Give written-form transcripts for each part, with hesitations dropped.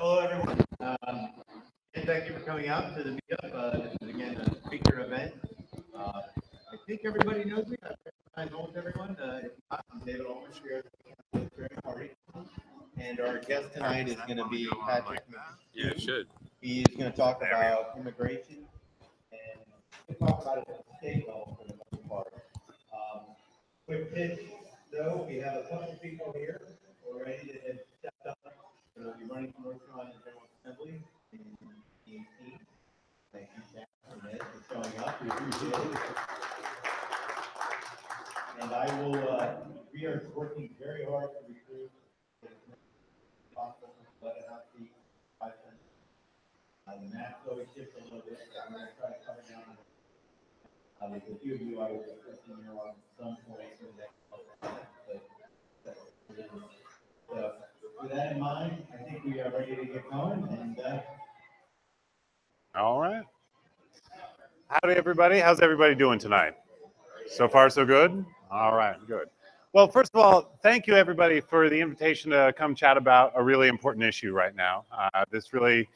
Hello, everyone. And thank you for coming out to the meetup. This is, again, a speaker event. I think everybody knows me. I've known everyone. If not, I'm David Ulrich here at the party. And our guest tonight is going to be Patrick McHugh. Yeah, it should. He's going to talk about immigration and talk about it at the state level for the most part. Quick pitch, though, we have a couple people here already that have stepped up. We'll be running for North Carolina General Assembly in 2018. Thank you, Sam, and Ed, for showing up. We appreciate it. And we are working very hard to recruit possible, let it not be 5 cents. The math always shifts a little bit, so I'm going to try to cover down. With a few of you, I will be pushing here on some point in the next so with that in mind, I think we are ready to get going. And all right. Howdy, everybody. How's everybody doing tonight? So far, so good? All right, good. Well, first of all, thank you, everybody, for the invitation to come chat about a really important issue right now. This really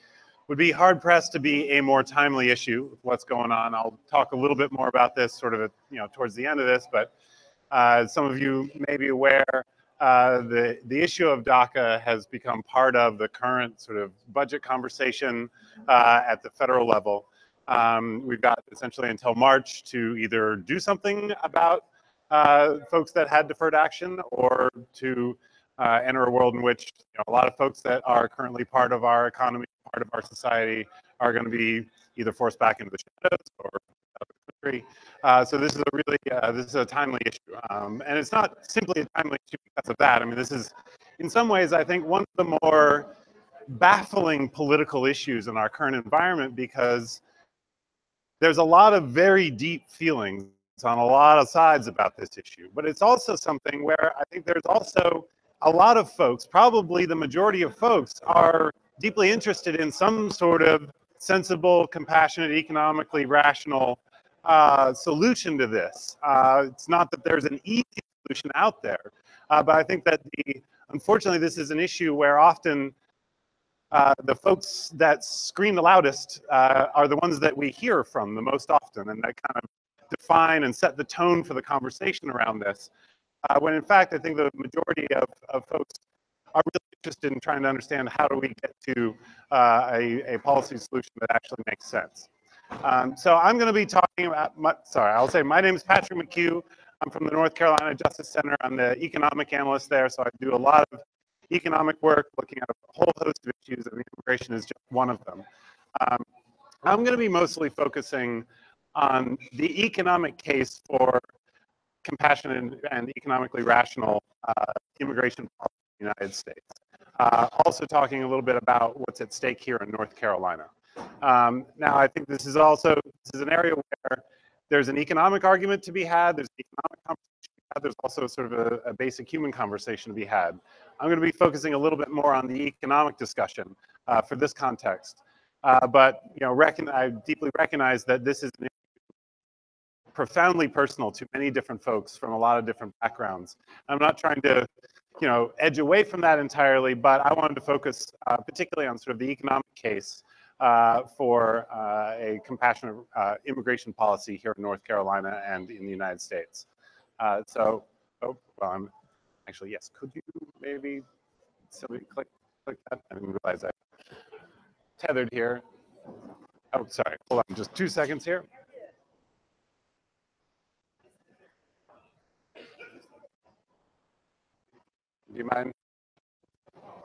would be hard-pressed to be a more timely issue with what's going on. I'll talk a little bit more about this sort of, towards the end of this, but some of you may be aware, the issue of DACA has become part of the current sort of budget conversation at the federal level. We've got essentially until March to either do something about folks that had deferred action or to enter a world in which a lot of folks that are currently part of our economy, part of our society, are going to be either forced back into the shadows or out of the country. So this is a really this is a timely issue, and it's not simply a timely issue because of that. I mean, this is, in some ways, I think one of the more baffling political issues in our current environment, because there's a lot of very deep feelings on a lot of sides about this issue, but it's also something where I think there's also a lot of folks, probably the majority of folks, are deeply interested in some sort of sensible, compassionate, economically rational solution to this. It's not that there's an easy solution out there, but I think that unfortunately, this is an issue where often the folks that scream the loudest are the ones that we hear from the most often, and that kind of define and set the tone for the conversation around this. When in fact, I think the majority of folks are really interested in trying to understand how do we get to a policy solution that actually makes sense. So I'm going to be talking about, I'll say my name is Patrick McHugh. I'm from the North Carolina Justice Center. I'm the economic analyst there, so I do a lot of economic work looking at a whole host of issues, and immigration is just one of them. I'm going to be mostly focusing on the economic case for compassionate and economically rational immigration policy in the United States. Also talking a little bit about what's at stake here in North Carolina. Now, I think this is an area where there's an economic argument to be had, there's an economic conversation to be had, there's also sort of a basic human conversation to be had. I'm going to be focusing a little bit more on the economic discussion for this context. But I deeply recognize that this is an issue profoundly personal to many different folks from a lot of different backgrounds. I'm not trying to edge away from that entirely, but I wanted to focus particularly on sort of the economic case for a compassionate immigration policy here in North Carolina and in the United States. Yes, could you maybe somebody click that? I didn't realize I tethered here. Oh, sorry, hold on just 2 seconds here. Do you mind? All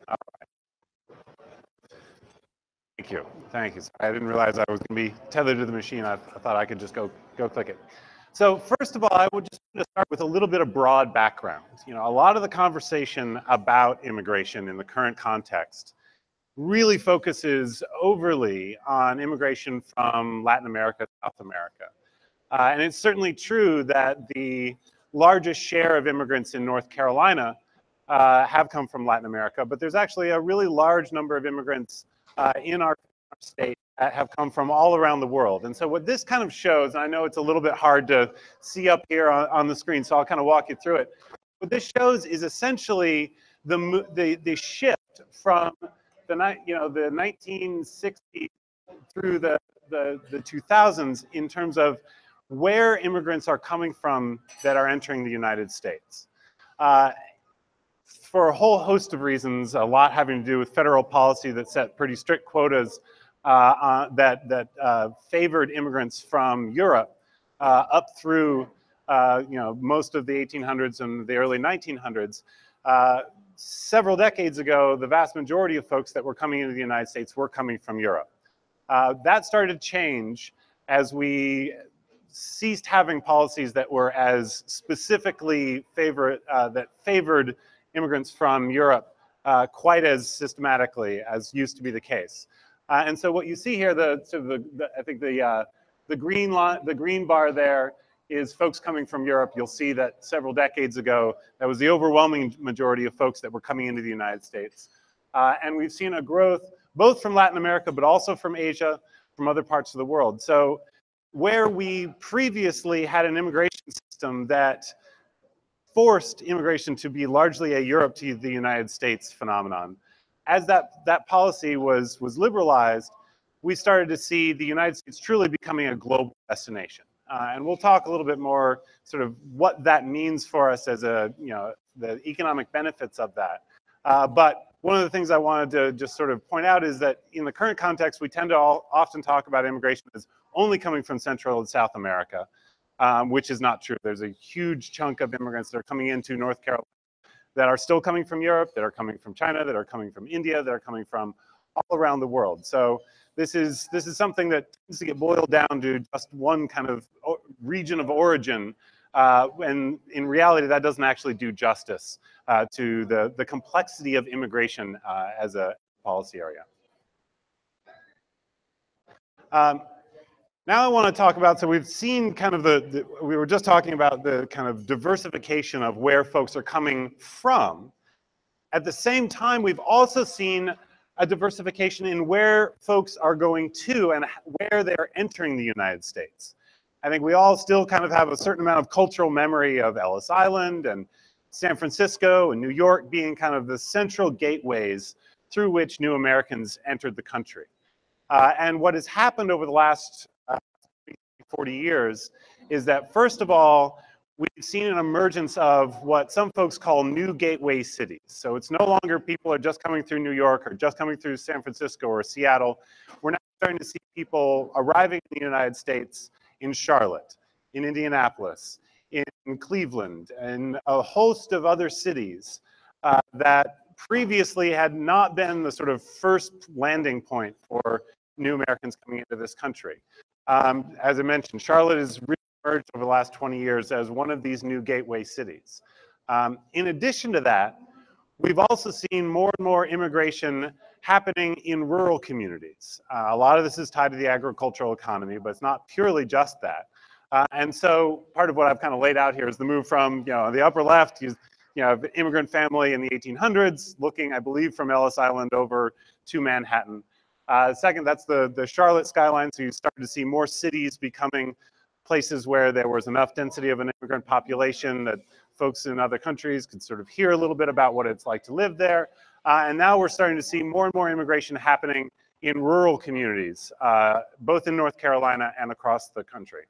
right. Thank you. I didn't realize I was going to be tethered to the machine. I thought I could just go click it. So first of all, I would just start with a little bit of broad background. A lot of the conversation about immigration in the current context really focuses overly on immigration from Latin America, South America. And it's certainly true that the largest share of immigrants in North Carolina have come from Latin America, but there's actually a really large number of immigrants in our state that have come from all around the world. And so what this kind of shows, and I know it's a little bit hard to see up here on the screen, so I'll kind of walk you through it. What this shows is essentially the shift from the 1960s through the 2000s in terms of where immigrants are coming from that are entering the United States. For a whole host of reasons, a lot having to do with federal policy that set pretty strict quotas that favored immigrants from Europe up through most of the 1800s and the early 1900s. Several decades ago, the vast majority of folks that were coming into the United States were coming from Europe. That started to change as we ceased having policies that were as specifically that favored immigrants from Europe quite as systematically as used to be the case. And so what you see here, I think the green bar there is folks coming from Europe. You'll see that several decades ago, that was the overwhelming majority of folks that were coming into the United States. And we've seen a growth both from Latin America, but also from Asia, from other parts of the world. So where we previously had an immigration system that forced immigration to be largely a Europe to the United States phenomenon, as that policy was liberalized, we started to see the United States truly becoming a global destination. And we'll talk a little bit more sort of what that means for us as the economic benefits of that. But one of the things I wanted to just sort of point out is that in the current context, we tend to often talk about immigration as only coming from Central and South America, which is not true. There's a huge chunk of immigrants that are coming into North Carolina that are still coming from Europe, that are coming from China, that are coming from India, that are coming from all around the world. So this is something that tends to get boiled down to just one kind of region of origin, when in reality that doesn't actually do justice to the complexity of immigration as a policy area. Now I want to talk about, so we've seen kind of we were just talking about the kind of diversification of where folks are coming from. At the same time, we've also seen a diversification in where folks are going to and where they're entering the United States. I think we all still kind of have a certain amount of cultural memory of Ellis Island and San Francisco and New York being kind of the central gateways through which new Americans entered the country. And what has happened over the last 40 years is that, first of all, we've seen an emergence of what some folks call new gateway cities. So it's no longer people are just coming through New York or just coming through San Francisco or Seattle. We're now starting to see people arriving in the United States in Charlotte, in Indianapolis, in Cleveland, and a host of other cities that previously had not been the sort of first landing point for new Americans coming into this country. As I mentioned, Charlotte has really emerged over the last 20 years as one of these new gateway cities. In addition to that, we've also seen more and more immigration happening in rural communities. A lot of this is tied to the agricultural economy, but it's not purely just that. And so part of what I've kind of laid out here is the move from, the upper left, an immigrant family in the 1800s, looking, I believe, from Ellis Island over to Manhattan. Second, that's the Charlotte skyline, so you started to see more cities becoming places where there was enough density of an immigrant population that folks in other countries could sort of hear a little bit about what it's like to live there. And now we're starting to see more and more immigration happening in rural communities, both in North Carolina and across the country.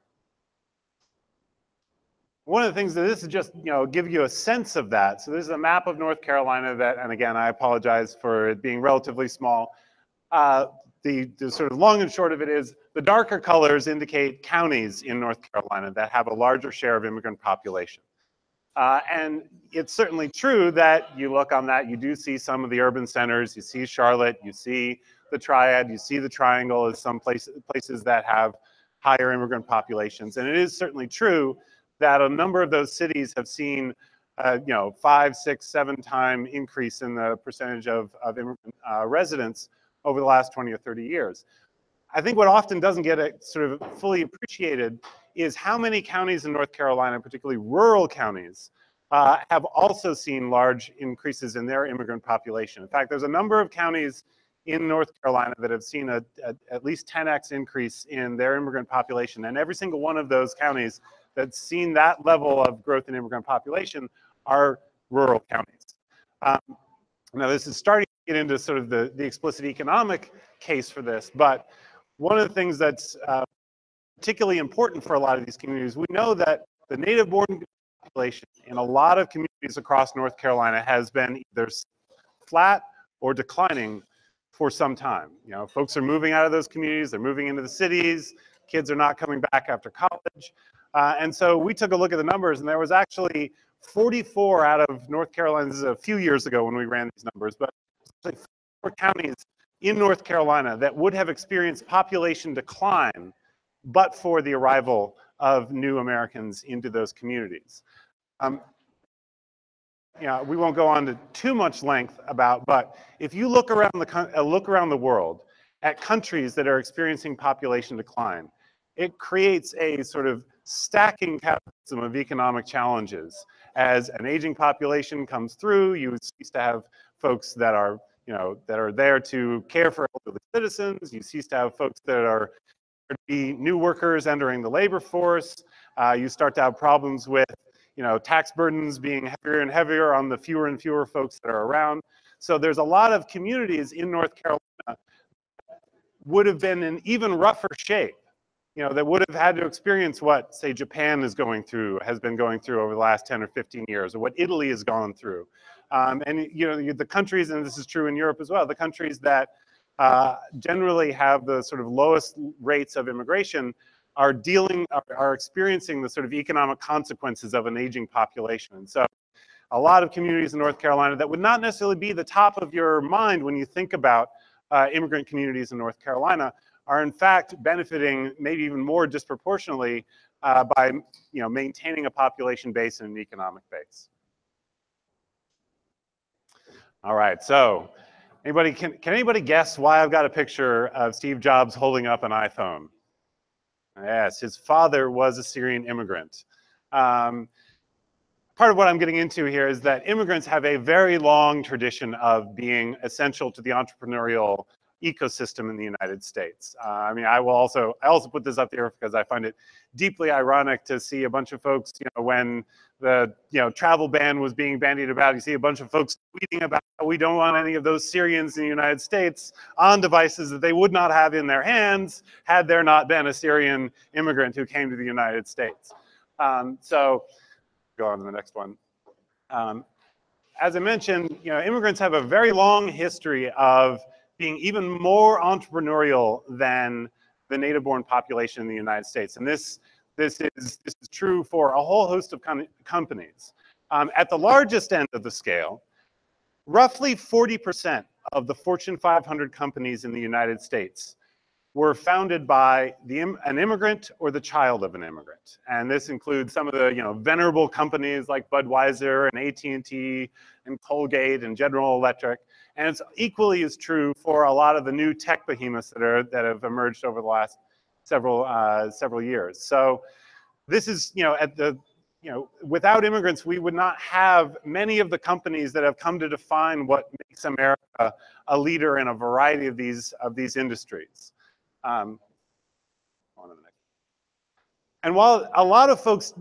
One of the things that this is just, give you a sense of that. So this is a map of North Carolina that, and again, I apologize for it being relatively small. The sort of long and short of it is the darker colors indicate counties in North Carolina that have a larger share of immigrant population. And it's certainly true that you look on that, you do see some of the urban centers, you see Charlotte, you see the Triad, you see the Triangle as some places that have higher immigrant populations. And it is certainly true that a number of those cities have seen 5, 6, 7 time increase in the percentage of immigrant residents over the last 20 or 30 years. I think what often doesn't get sort of fully appreciated is how many counties in North Carolina, particularly rural counties, have also seen large increases in their immigrant population. In fact, there's a number of counties in North Carolina that have seen at least 10x increase in their immigrant population. And every single one of those counties that's seen that level of growth in immigrant population are rural counties. Now this is starting get into sort of the explicit economic case for this, but one of the things that's particularly important for a lot of these communities, we know that the native-born population in a lot of communities across North Carolina has been either flat or declining for some time. You know, folks are moving out of those communities, they're moving into the cities, kids are not coming back after college. And so we took a look at the numbers, and there was actually 44 out of North Carolina, this is a few years ago when we ran these numbers, but 44 counties in North Carolina that would have experienced population decline but for the arrival of new Americans into those communities. You know, we won't go on to too much length about, but if you look around the world at countries that are experiencing population decline, it creates a sort of stacking capitalism of economic challenges. As an aging population comes through, you cease to have folks that are, you know, that are there to care for elderly citizens. You cease to have folks that are be new workers entering the labor force. You start to have problems with, you know, tax burdens being heavier and heavier on the fewer and fewer folks that are around. So there's a lot of communities in North Carolina would have been in even rougher shape, you know, that would have had to experience what, say, Japan is going through, has been going through over the last 10 or 15 years, or what Italy has gone through. And, you know, the countries, and this is true in Europe as well, the countries that generally have the sort of lowest rates of immigration are experiencing the sort of economic consequences of an aging population. And so a lot of communities in North Carolina that would not necessarily be the top of your mind when you think about immigrant communities in North Carolina are in fact benefiting maybe even more disproportionately by, you know, maintaining a population base and an economic base. All right, so can anybody guess why I've got a picture of Steve Jobs holding up an iPhone? Yes, his father was a Syrian immigrant. Part of what I'm getting into here is that immigrants have a very long tradition of being essential to the entrepreneurial ecosystem in the United States. I mean, I also put this up here because I find it deeply ironic to see a bunch of folks, you know, when the, you know, travel ban was being bandied about, you see a bunch of folks tweeting about how we don't want any of those Syrians in the United States on devices that they would not have in their hands had there not been a Syrian immigrant who came to the United States. So go on to the next one. As I mentioned, you know, immigrants have a very long history of being even more entrepreneurial than the native-born population in the United States. And this is true for a whole host of companies. At the largest end of the scale, roughly 40% of the Fortune 500 companies in the United States were founded by an immigrant or the child of an immigrant. And this includes some of the, you know, venerable companies like Budweiser and AT&T and Colgate and General Electric. And it's equally as true for a lot of the new tech behemoths that have emerged over the last several years. So this is, you know, without immigrants, we would not have many of the companies that have come to define what makes America a leader in a variety of these industries. On to the next. And while a lot of folks,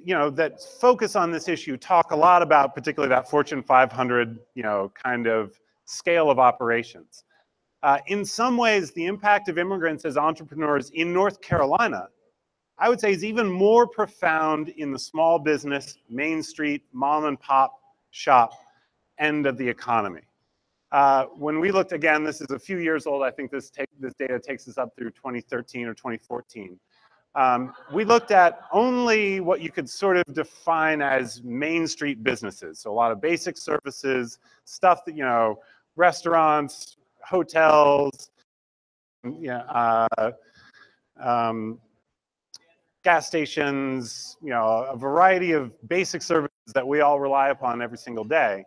you know, that focus on this issue talk a lot about particularly that Fortune 500, you know, kind of scale of operations. In some ways, the impact of immigrants as entrepreneurs in North Carolina, I would say, is even more profound in the small business, Main Street, mom and pop shop end of the economy. When we looked, again, this is a few years old, I think this data takes us up through 2013 or 2014. We looked at only what you could sort of define as Main Street businesses. So a lot of basic services, stuff that, you know, restaurants, hotels, gas stations, you know, a variety of basic services that we all rely upon every single day.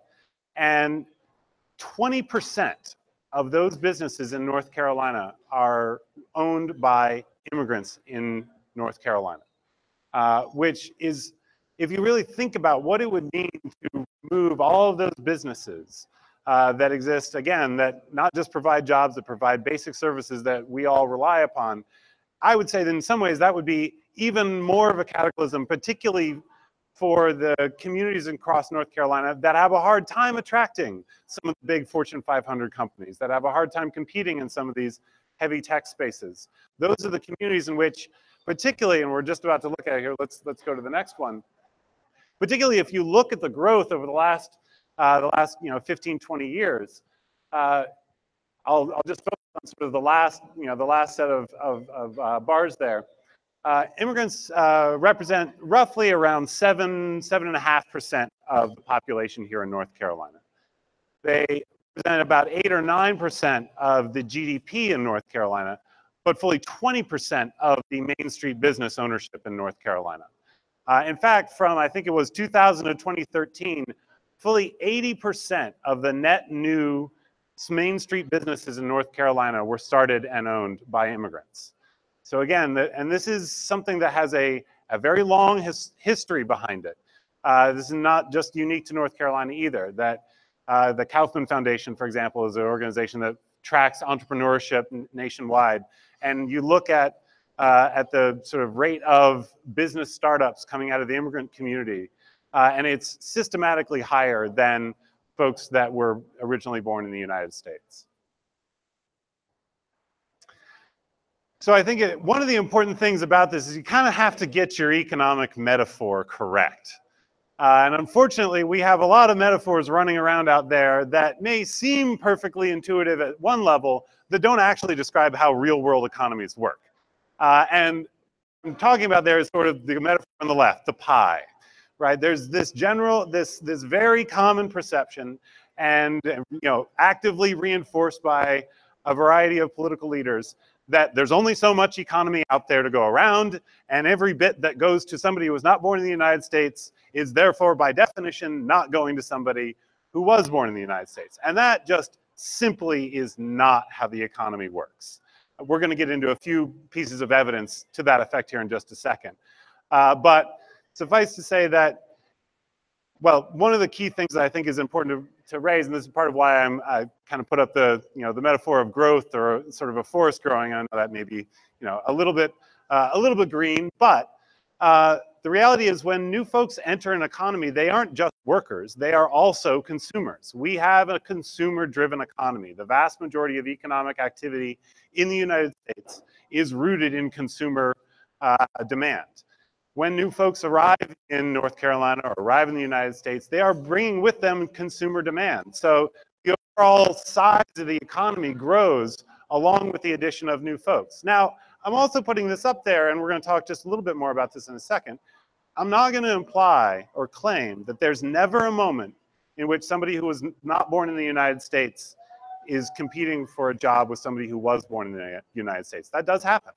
And 20% of those businesses in North Carolina are owned by immigrants in North Carolina, which is, if you really think about what it would mean to move all of those businesses that exist, again, that not just provide jobs, that provide basic services that we all rely upon, I would say that in some ways that would be even more of a cataclysm, particularly for the communities across North Carolina that have a hard time attracting some of the big Fortune 500 companies, that have a hard time competing in some of these heavy tech spaces. Those are the communities in which, particularly, and we're just about to look at it here, let's go to the next one. Particularly if you look at the growth over the last 15, 20 years, I'll just focus on sort of the last set of bars there. Immigrants represent roughly around 7.5% of the population here in North Carolina. They represent about 8 or 9% of the GDP in North Carolina, but fully 20% of the Main Street business ownership in North Carolina. In fact, from I think it was 2000 to 2013, fully 80% of the net new Main Street businesses in North Carolina were started and owned by immigrants. So again, and this is something that has a very long history behind it. This is not just unique to North Carolina either. That the Kaufman Foundation, for example, is an organization that tracks entrepreneurship nationwide. And you look at the sort of rate of business startups coming out of the immigrant community, and it's systematically higher than folks that were originally born in the United States. So I think one of the important things about this is you kind of have to get your economic metaphor correct. And unfortunately, we have a lot of metaphors running around out there that may seem perfectly intuitive at one level, that don't actually describe how real world economies work. And I'm talking about there is sort of the metaphor on the left, the pie, right? There's this this very common perception, and actively reinforced by a variety of political leaders, that there's only so much economy out there to go around, and every bit that goes to somebody who was not born in the United States is therefore by definition not going to somebody who was born in the United States. And that just simply is not how the economy works. We're going to get into a few pieces of evidence to that effect here in just a second. But suffice to say that, well, one of the key things that I think is important to raise, and this is part of why I kind of put up the metaphor of growth, or sort of a forest growing. I know that may be a little bit green, but the reality is when new folks enter an economy, they aren't just workers, they are also consumers. We have a consumer-driven economy. The vast majority of economic activity in the United States is rooted in consumer demand. When new folks arrive in North Carolina or arrive in the United States, they are bringing with them consumer demand. So the overall size of the economy grows along with the addition of new folks. Now, I'm also putting this up there, and we're going to talk just a little bit more about this in a second. I'm not going to imply or claim that there's never a moment in which somebody who was not born in the United States is competing for a job with somebody who was born in the United States. That does happen.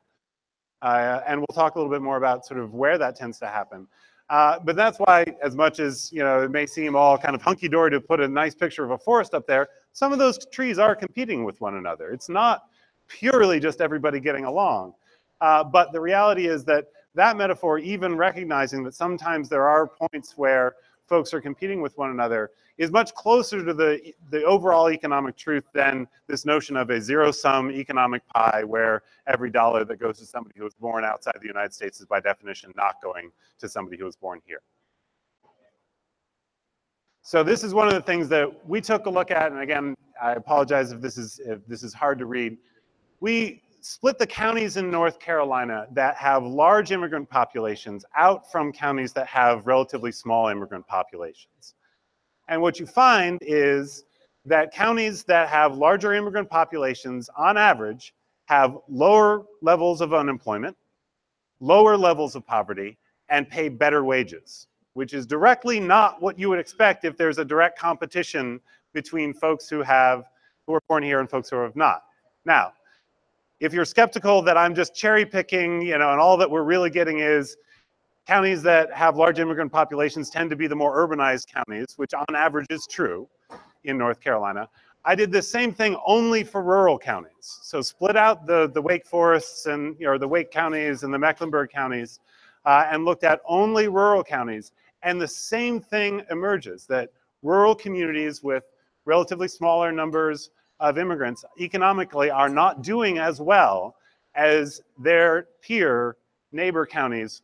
And we'll talk a little bit more about sort of where that tends to happen. But that's why, as much as it may seem all kind of hunky-dory to put a nice picture of a forest up there, some of those trees are competing with one another. It's not purely just everybody getting along. But the reality is that metaphor, even recognizing that sometimes there are points where folks are competing with one another, is much closer to the overall economic truth than this notion of a zero-sum economic pie where every dollar that goes to somebody who was born outside the United States is by definition not going to somebody who was born here. So this is one of the things that we took a look at, and again, I apologize if this is hard to read. We split the counties in North Carolina that have large immigrant populations out from counties that have relatively small immigrant populations. And what you find is that counties that have larger immigrant populations, on average, have lower levels of unemployment, lower levels of poverty, and pay better wages, which is directly not what you would expect if there's a direct competition between folks who are born here and folks who have not. Now, if you're skeptical that I'm just cherry picking, and all that we're really getting is counties that have large immigrant populations tend to be the more urbanized counties, which on average is true in North Carolina. I did the same thing only for rural counties. So split out the Wake Forests and the Wake counties and the Mecklenburg counties and looked at only rural counties. And the same thing emerges, that rural communities with relatively smaller numbers of immigrants economically are not doing as well as their peer neighbor counties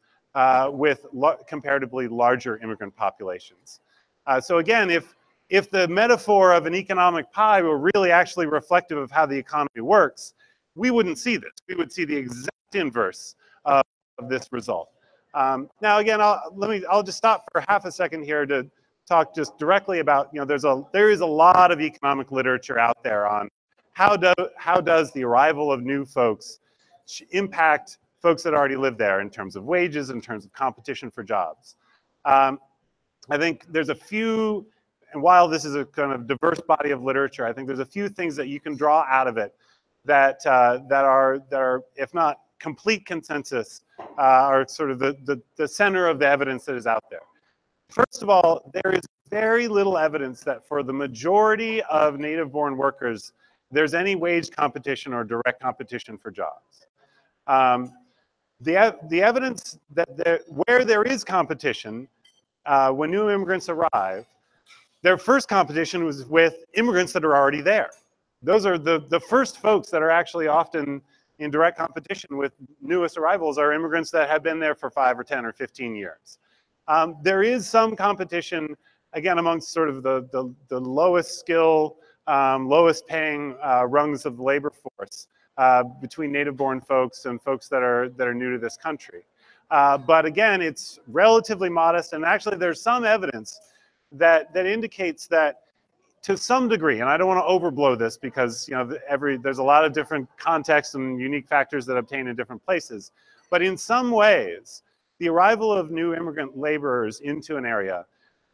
with comparatively larger immigrant populations. So again, if the metaphor of an economic pie were really actually reflective of how the economy works, we wouldn't see this. We would see the exact inverse of this result. Now again, I'll just stop for half a second here to talk just directly about, there is a lot of economic literature out there on how does the arrival of new folks impact folks that already live there in terms of wages, in terms of competition for jobs. I think there's a few, and while this is a kind of diverse body of literature, I think there's a few things that you can draw out of it that are, if not complete consensus, are sort of the center of the evidence that is out there. First of all, there is very little evidence that for the majority of native-born workers, there's any wage competition or direct competition for jobs. The evidence that where there is competition, when new immigrants arrive, their first competition was with immigrants that are already there. Those are the first folks that are actually often in direct competition with newest arrivals are immigrants that have been there for 5 or 10 or 15 years. There is some competition, again, amongst sort of the lowest skill, lowest paying rungs of the labor force between native-born folks and folks that are new to this country. But again, it's relatively modest, and actually there's some evidence that indicates that to some degree, and I don't want to overblow this because there's a lot of different contexts and unique factors that obtain in different places, but in some ways, the arrival of new immigrant laborers into an area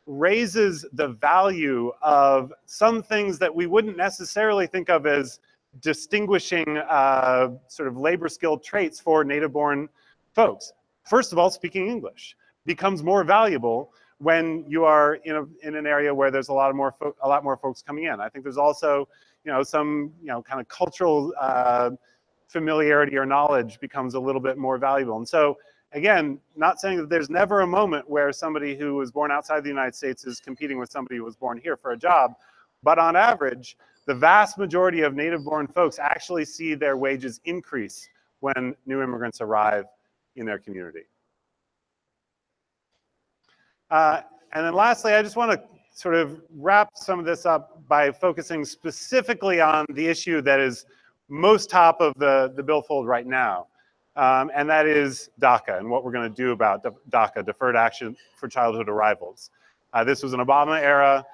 raises the value of some things that we wouldn't necessarily think of as distinguishing sort of labor skill traits for native-born folks. First of all, speaking English becomes more valuable when you are in an area where there's a lot more folks coming in. I think there's also some kind of cultural familiarity or knowledge becomes a little bit more valuable. And so again, not saying that there's never a moment where somebody who was born outside the United States is competing with somebody who was born here for a job, but on average, the vast majority of native-born folks actually see their wages increase when new immigrants arrive in their community. And then lastly, I just want to sort of wrap some of this up by focusing specifically on the issue that is most top of the billfold right now. And that is DACA and what we're going to do about DACA, Deferred Action for Childhood Arrivals. This was an Obama-era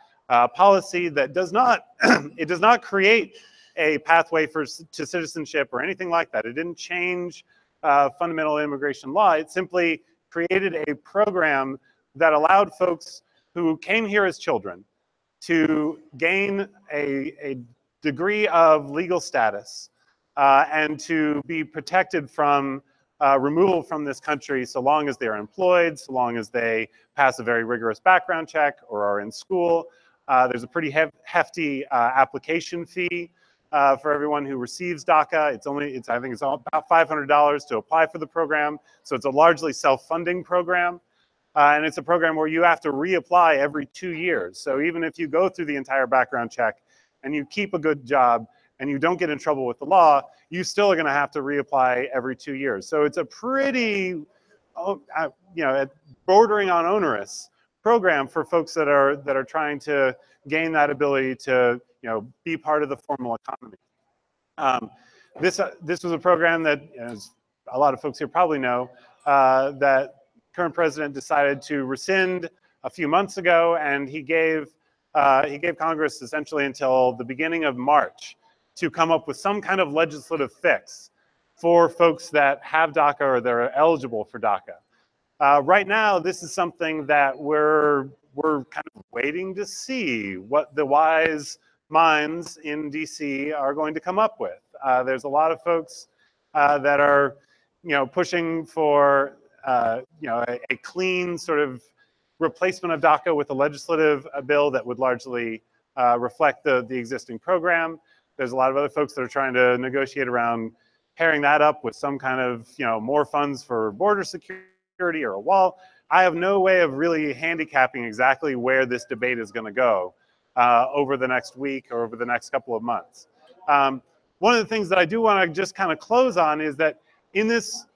policy that does not, it does not create a pathway to citizenship or anything like that. It didn't change fundamental immigration law. It simply created a program that allowed folks who came here as children to gain a degree of legal status and to be protected from removal from this country so long as they're employed, so long as they pass a very rigorous background check or are in school. There's a pretty hefty application fee for everyone who receives DACA. I think it's about $500 to apply for the program. So it's a largely self-funding program. And it's a program where you have to reapply every 2 years. So even if you go through the entire background check and you keep a good job and you don't get in trouble with the law, you still are going to have to reapply every 2 years. So it's a pretty, bordering on onerous program for folks that are trying to gain that ability to, be part of the formal economy. This was a program that, as a lot of folks here probably know, that current president decided to rescind a few months ago, and he gave Congress essentially until the beginning of March to come up with some kind of legislative fix for folks that have DACA or they're eligible for DACA. Right now, this is something that we're kind of waiting to see what the wise minds in DC are going to come up with. There's a lot of folks that are, pushing for a clean sort of replacement of DACA with a legislative bill that would largely reflect the existing program. There's a lot of other folks that are trying to negotiate around pairing that up with some kind of, more funds for border security or a wall. I have no way of really handicapping exactly where this debate is going to go over the next week or over the next couple of months. One of the things that I do want to just kind of close on is that in this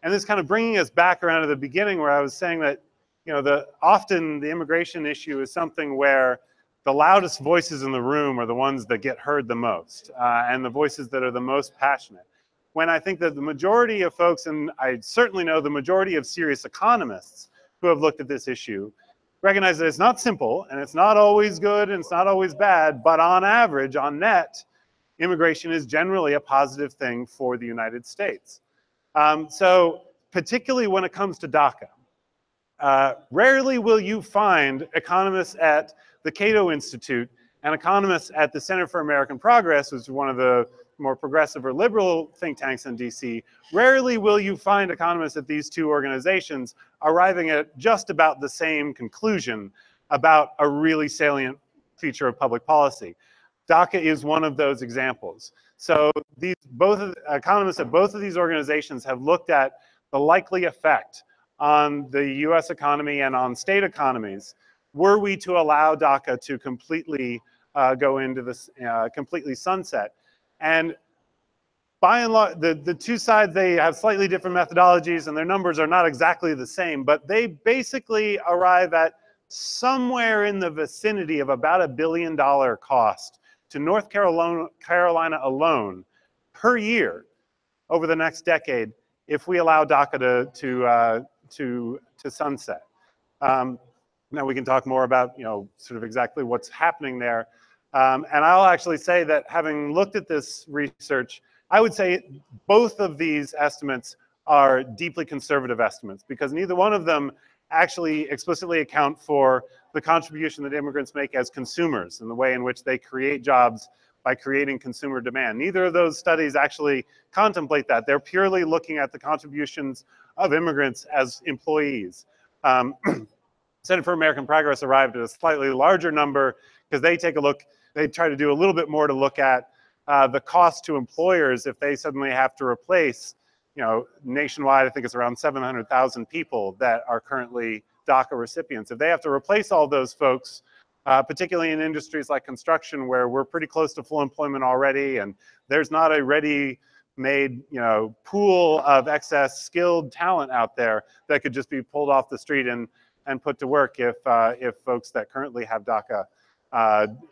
And this kind of bringing us back around to the beginning where I was saying that, you know, often the immigration issue is something where the loudest voices in the room are the ones that get heard the most, and the voices that are the most passionate. When I think that the majority of folks, and I certainly know the majority of serious economists who have looked at this issue, recognize that it's not simple, and it's not always good, and it's not always bad, but on average, on net, immigration is generally a positive thing for the United States. So particularly when it comes to DACA, rarely will you find economists at the Cato Institute and economists at the Center for American Progress, which is one of the more progressive or liberal think tanks in DC, rarely will you find economists at these two organizations arriving at just about the same conclusion about a really salient feature of public policy. DACA is one of those examples. So economists at both of these organizations have looked at the likely effect on the US economy and on state economies were we to allow DACA to completely go into this, completely sunset. And by and large, the two sides, they have slightly different methodologies and their numbers are not exactly the same, but they basically arrive at somewhere in the vicinity of about $1 billion cost to North Carolina alone per year over the next decade if we allow DACA to sunset. Now we can talk more about, you know, sort of exactly what's happening there. And I'll actually say that having looked at this research, I would say both of these estimates are deeply conservative estimates because neither one of them actually explicitly account for the contribution that immigrants make as consumers and the way in which they create jobs by creating consumer demand. Neither of those studies actually contemplate that. They're purely looking at the contributions of immigrants as employees. Center for American Progress arrived at a slightly larger number because they take a look, they try to do a little bit more to look at the cost to employers if they suddenly have to replace, you know, nationwide, I think it's around 700,000 people that are currently DACA recipients. If they have to replace all those folks, particularly in industries like construction where we're pretty close to full employment already and there's not a ready-made, you know, pool of excess skilled talent out there that could just be pulled off the street and put to work if folks that currently have DACA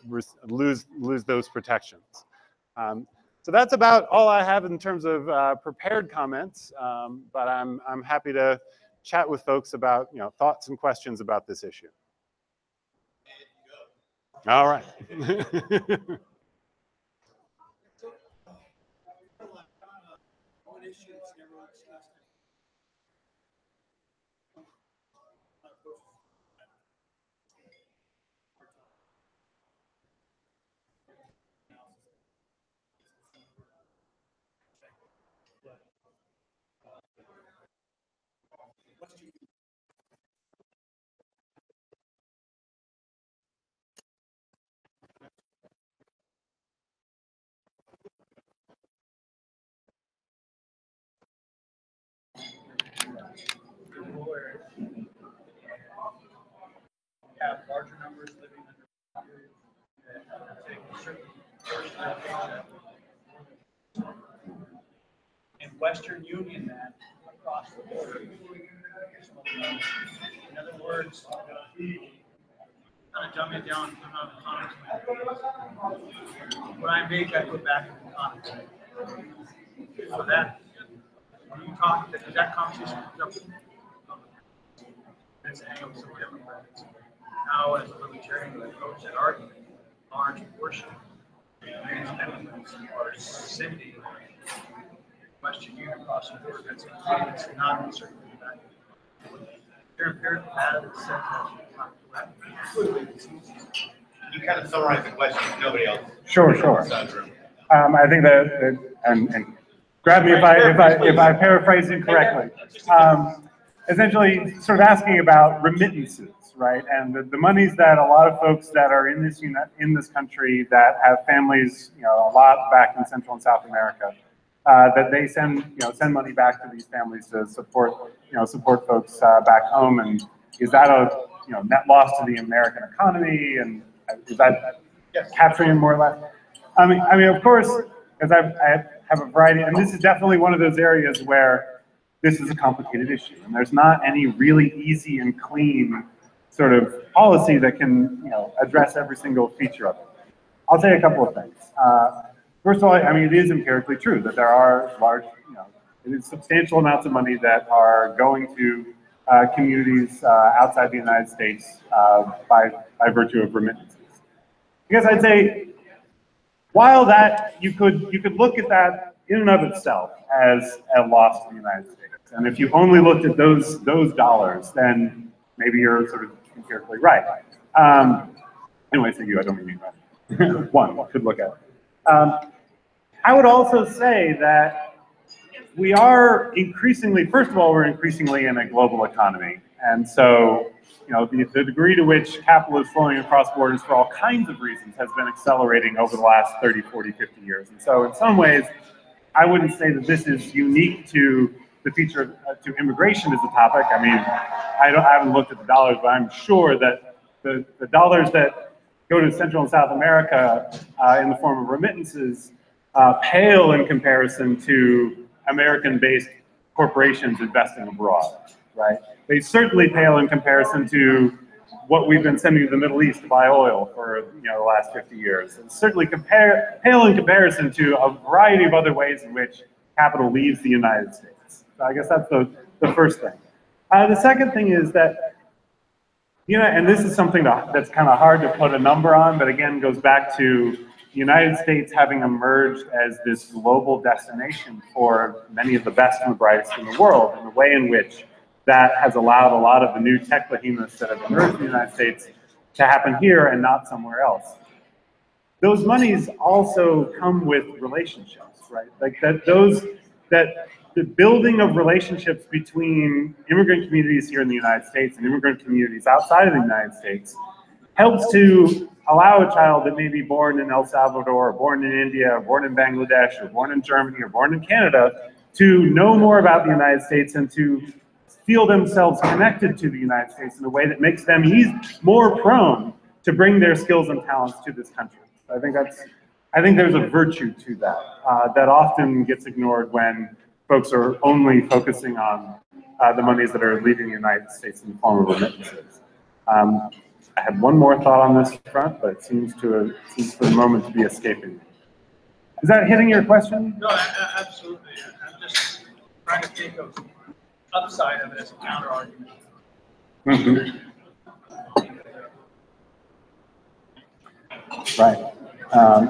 lose those protections. So that's about all I have in terms of prepared comments, but I'm happy to chat with folks about, you know, thoughts and questions about this issue. All right. Have larger numbers living under a certain portion of Asia. And Western Union that across the border. In other words, kind of dumb it down, I'm not an economist. What I make, I put back in the economy. So that, when you talk, because that conversation comes up, it's hanging with some Democrats. Now, as a libertarian, I approach that argument, large portion of Immigrants are sending Western Union across the border. That's not certainly that. There empirical data that says that's You kind of summarize the question, nobody else. Sure. I think that and grab me if I paraphrase incorrectly. Essentially, sort of asking about remittances, right? And the monies that a lot of folks that are in this country that have families, you know, a lot back in Central and South America, that they send money back to these families to support folks back home. And is that a net loss to the American economy? And is that capturing more or less? I mean, of course, because I have a variety, and this is definitely one of those areas where this is a complicated issue, and there's not any really easy and clean sort of policy that can, address every single feature of it. I'll say a couple of things. First of all, I mean, it is empirically true that there are large, it is substantial amounts of money that are going to communities outside the United States by virtue of remittances. I guess I'd say, while that you could look at that in and of itself as a loss to the United States, and if you only looked at those dollars, then maybe you're sort of empirically right. Anyway, so I don't mean that. One could look at it. I would also say that we are increasingly, first of all, we're increasingly in a global economy, and so the degree to which capital is flowing across borders for all kinds of reasons has been accelerating over the last 30, 40, 50 years. And so in some ways, I wouldn't say that this is unique to the feature to immigration as a topic. I mean, I haven't looked at the dollars, but I'm sure that the dollars that go to Central and South America in the form of remittances pale in comparison to American-based corporations investing abroad, right? They certainly pale in comparison to what we've been sending to the Middle East to buy oil for the last 50 years. And certainly pale in comparison to a variety of other ways in which capital leaves the United States. So I guess that's the first thing. The second thing is that, and this is something that's kind of hard to put a number on, but again goes back to the United States having emerged as this global destination for many of the best and the brightest in the world, and the way in which that has allowed a lot of the new tech behemoths that have emerged in the United States to happen here and not somewhere else. Those monies also come with relationships, right? Like that the building of relationships between immigrant communities here in the United States and immigrant communities outside of the United States helps to allow a child that may be born in El Salvador, or born in India, or born in Bangladesh, or born in Germany, or born in Canada to know more about the United States and to feel themselves connected to the United States in a way that makes them more prone to bring their skills and talents to this country. I think there's a virtue to that that often gets ignored when folks are only focusing on the monies that are leaving the United States in the form of remittances. I had one more thought on this front, but it seems for the moment to be escaping me. Is that hitting your question? No, absolutely. I'm just trying to think of the upside of it as a counter argument. Mm-hmm. Right.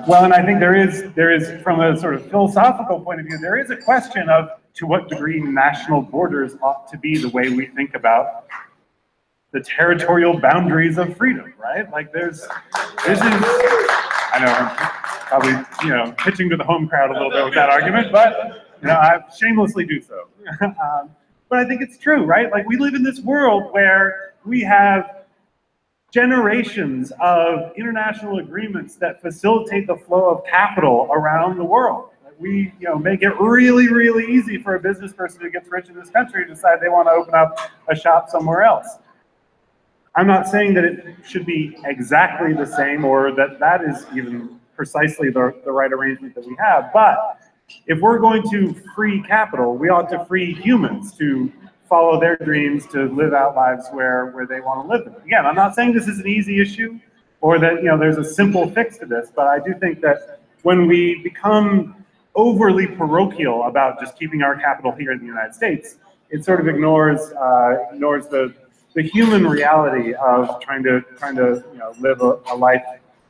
Well, and I think there is, from a sort of philosophical point of view, there is a question of to what degree national borders ought to be the way we think about the territorial boundaries of freedom, right? Like this is, I know I'm probably, pitching to the home crowd a little bit with that argument, but, I shamelessly do so. But I think it's true, right? Like we live in this world where we have generations of international agreements that facilitate the flow of capital around the world. We, make it really, really easy for a business person who gets rich in this country to decide they want to open up a shop somewhere else. I'm not saying that it should be exactly the same or that is even precisely the right arrangement that we have, but if we're going to free capital, we ought to free humans to follow their dreams, to live out lives where they want to live them. Again, I'm not saying this is an easy issue or that there's a simple fix to this, but I do think that when we become overly parochial about just keeping our capital here in the United States, it sort of ignores the human reality of trying to live a life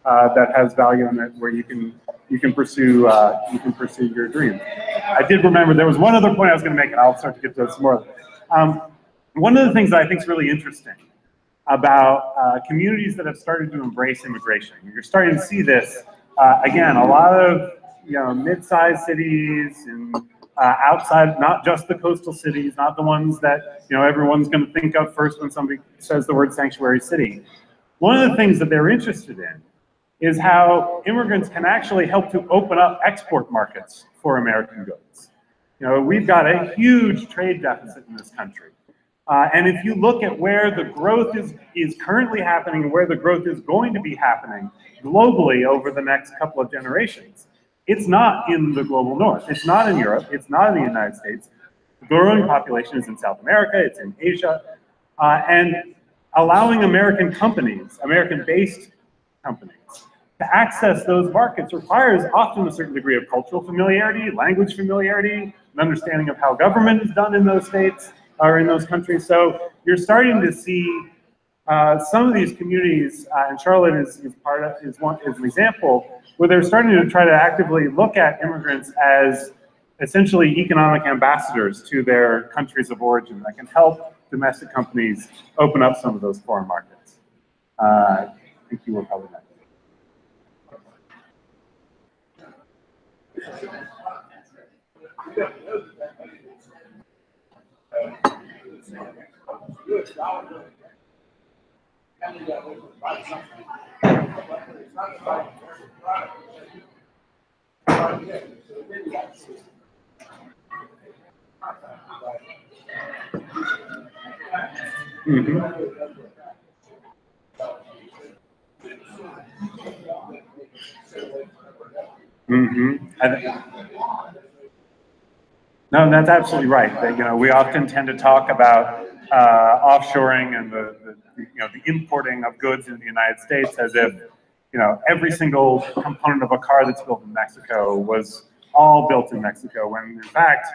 that has value in it, where you can pursue your dreams. I did remember there was one other point I was going to make, and I'll start to get to some more. One of the things that I think is really interesting about communities that have started to embrace immigration, you're starting to see this again. A lot of mid-sized cities and outside, not just the coastal cities, not the ones that everyone's going to think of first when somebody says the word sanctuary city. One of the things that they're interested in is how immigrants can actually help to open up export markets for American goods. We've got a huge trade deficit in this country. And if you look at where the growth is currently happening and where the growth is going to be happening globally over the next couple of generations, it's not in the global north. It's not in Europe. It's not in the United States. The growing population is in South America, it's in Asia, and allowing American companies, American-based companies, to access those markets requires often a certain degree of cultural familiarity, language familiarity, an understanding of how government is done in those states or in those countries. So you're starting to see some of these communities, and Charlotte is an example, where they're starting to try to actively look at immigrants as essentially economic ambassadors to their countries of origin that can help domestic companies open up some of those foreign markets. I think you were probably next. No, that's absolutely right. That, you know, we often tend to talk about offshoring and the importing of goods in the United States as if, you know, every single component of a car that's built in Mexico was all built in Mexico, when in fact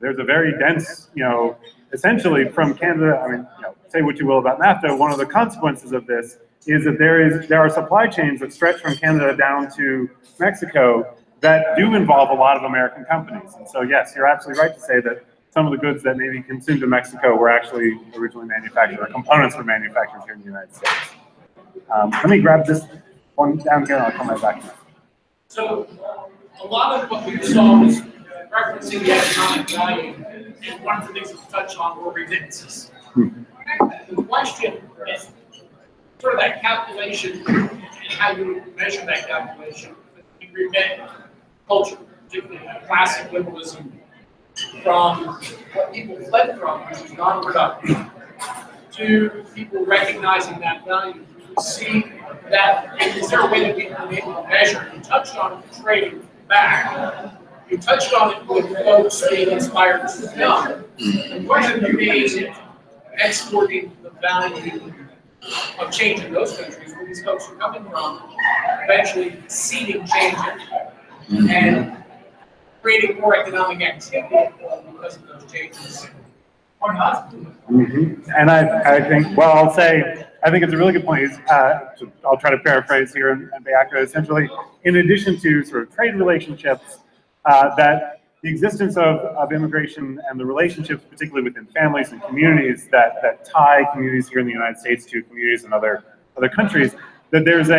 there's a very dense, you know, essentially from Canada. I mean, you know, say what you will about NAFTA, one of the consequences of this is that there are supply chains that stretch from Canada down to Mexico that do involve a lot of American companies. And so yes, you're absolutely right to say that some of the goods that may be consumed in Mexico were actually originally manufactured, or components were manufactured here in the United States. Let me grab this one down here and I'll come right back to that. So a lot of what we saw was referencing the economic value, and one of the things we touched on were remittances. The question is sort of that calculation and how you measure that calculation. You remit culture, particularly classic liberalism, from what people fled from, which is non-productive, to people recognizing that value. You see that, is there a way that we can be able to measure? You touched on it, trading back. You touched on it with folks being inspired to young. The question to me is exporting the value of change in those countries where these folks are coming from, eventually seeding change and creating more economic activity because of those changes, or not. And I think, well, I'll say, I think it's a really good point. I'll try to paraphrase here and be accurate. Essentially, in addition to sort of trade relationships, that the existence of immigration and the relationships, particularly within families and communities that tie communities here in the United States to communities in other countries, that there's